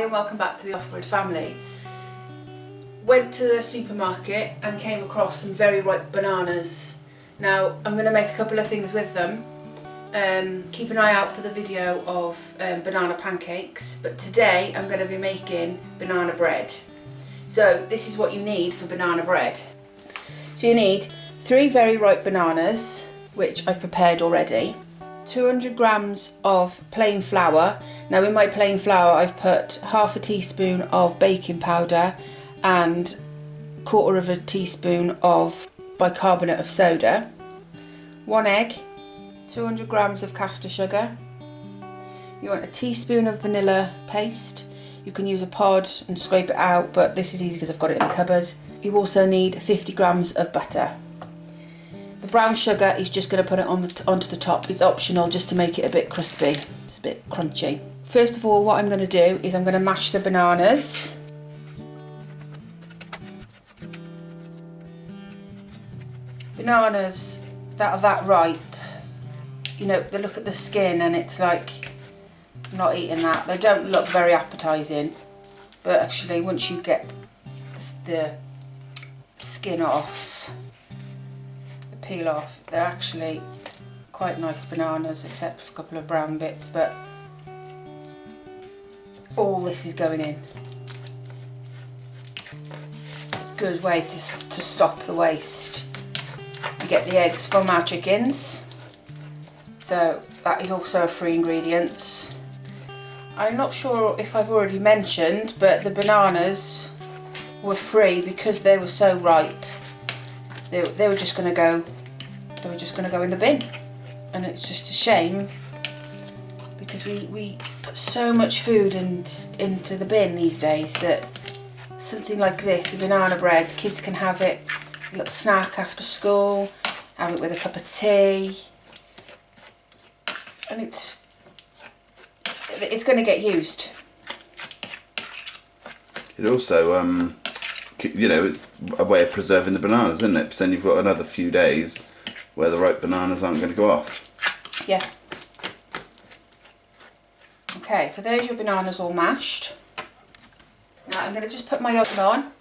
Hi and welcome back to the OffGrid family. Went to the supermarket and came across some very ripe bananas. Now I'm going to make a couple of things with them. Keep an eye out for the video of banana pancakes, but today I'm going to be making banana bread. So this is what you need for banana bread. So you need 3 very ripe bananas, which I've prepared already, 200 grams of plain flour. Now in my plain flour I've put half a teaspoon of baking powder and 1/4 teaspoon of bicarbonate of soda, 1 egg, 200 grams of caster sugar. You want a teaspoon of vanilla paste. You can use a pod and scrape it out, but this is easy because I've got it in the cupboard. You also need 50 grams of butter. The brown sugar is just going to put it onto the top. It's optional just to make it a bit crispy, just a bit crunchy. First of all, what I'm going to do is I'm going to mash the bananas. Bananas that are that ripe, you know, they look at the skin and it's like, I'm not eating that. They don't look very appetising, but actually once you get the skin off, the peel off, they're actually quite nice bananas, except for a couple of brown bits, but all this is going in. Good way to stop the waste. You get the eggs from our chickens, so that is also a free ingredient. I'm not sure if I've already mentioned, but the bananas were free because they were so ripe. They were just going to go. They were just going to go in the bin, and it's just a shame because we put so much food into the bin these days that something like this, a banana bread, kids can have it, a little snack after school, have it with a cup of tea, and it's going to get used. It also, you know, it's a way of preserving the bananas, isn't it? Because then you've got another few days where the ripe bananas aren't going to go off. Yeah. Okay, so there's your bananas all mashed. Now I'm going to just put my oven on.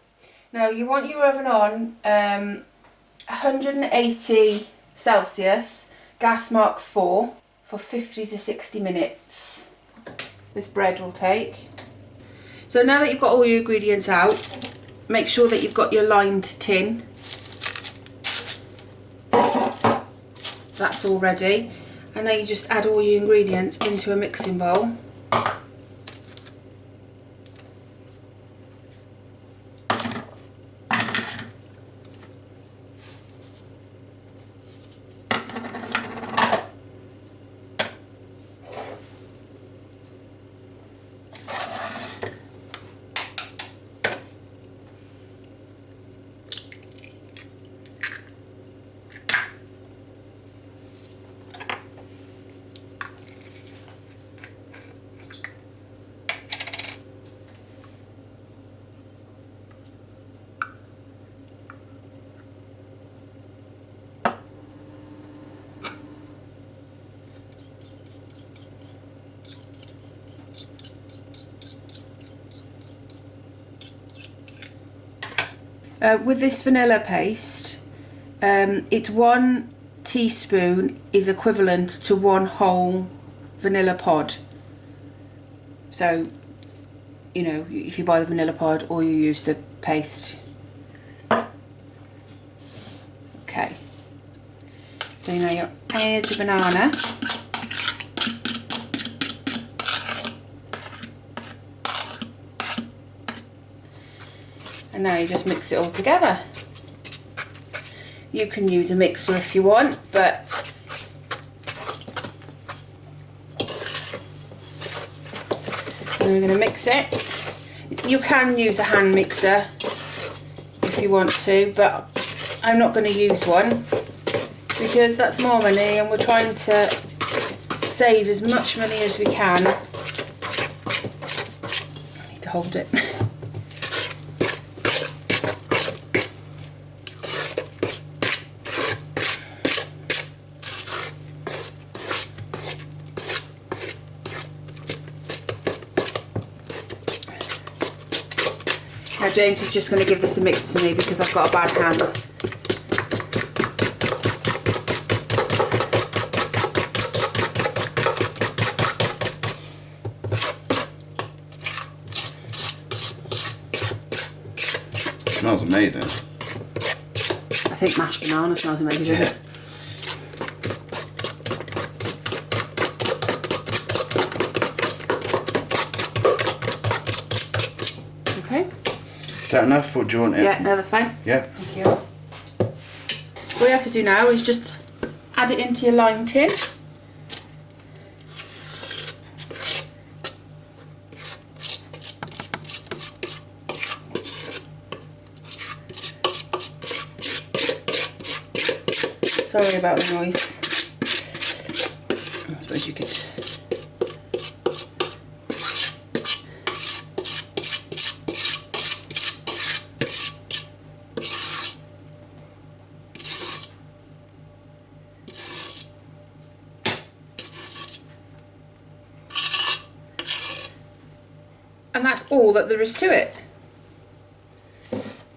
Now you want your oven on 180 Celsius, gas mark 4, for 50 to 60 minutes. This bread will take. So now that you've got all your ingredients out, make sure that you've got your lined tin. That's all ready. And now you just add all your ingredients into a mixing bowl. With this vanilla paste, it's 1 teaspoon is equivalent to 1 whole vanilla pod. So, you know, if you buy the vanilla pod or you use the paste. Okay. So now you add the banana. And now you just mix it all together. You can use a mixer if you want, but we're going to mix it. You can use a hand mixer if you want to, but I'm not going to use one because that's more money and we're trying to save as much money as we can. I need to hold it. Now James is just going to give this a mix for me because I've got a bad hand. Smells amazing. I think mashed banana smells amazing, doesn't it? Okay. Is that enough, or do you want it? Yeah, no, that's fine. Yeah. Thank you. What you have to do now is just add it into your lime tin. Sorry about the noise. I suppose you could. And that's all that there is to it.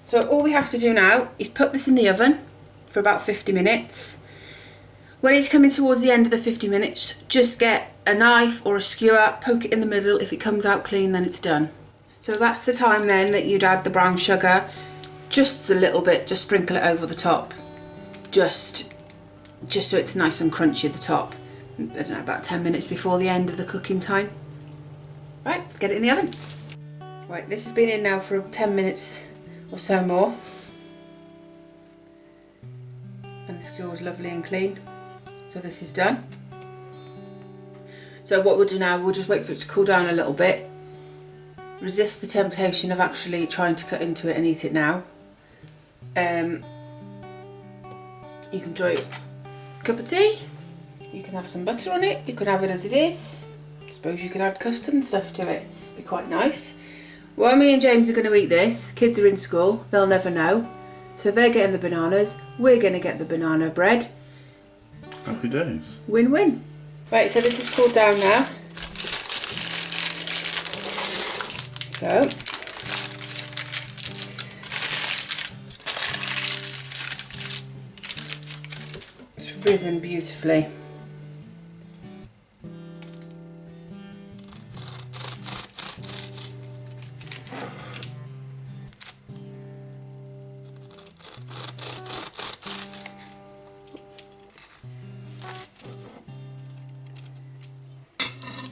So all we have to do now is put this in the oven for about 50 minutes. When it's coming towards the end of the 50 minutes, just get a knife or a skewer, poke it in the middle. If it comes out clean, then it's done. So that's the time then that you'd add the brown sugar, just a little bit, just sprinkle it over the top, just so it's nice and crunchy at the top. I don't know, about 10 minutes before the end of the cooking time. Right, let's get it in the oven. Right, this has been in now for 10 minutes or so more. And the skewer is lovely and clean. So this is done. So what we'll do now, we'll just wait for it to cool down a little bit. Resist the temptation of actually trying to cut into it and eat it now. You can enjoy a cup of tea. You can have some butter on it. You can have it as it is. I suppose you could add custard and stuff to it. It'd be quite nice. While me and James are going to eat this, kids are in school. They'll never know. So they're getting the bananas. We're going to get the banana bread. Happy days. Win-win. Right, so this is cooled down now. So, it's risen beautifully.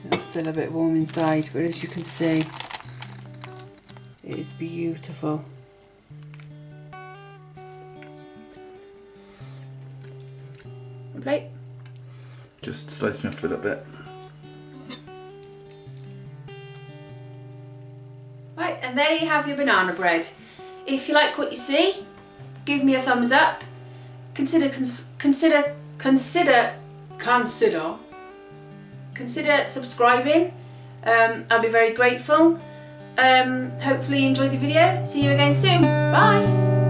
It's still a bit warm inside, but as you can see, it is beautiful. A plate. Just slice me off a little bit. Right, and there you have your banana bread. If you like what you see, give me a thumbs up. Consider subscribing. I'll be very grateful. Hopefully you enjoyed the video. See you again soon. Bye.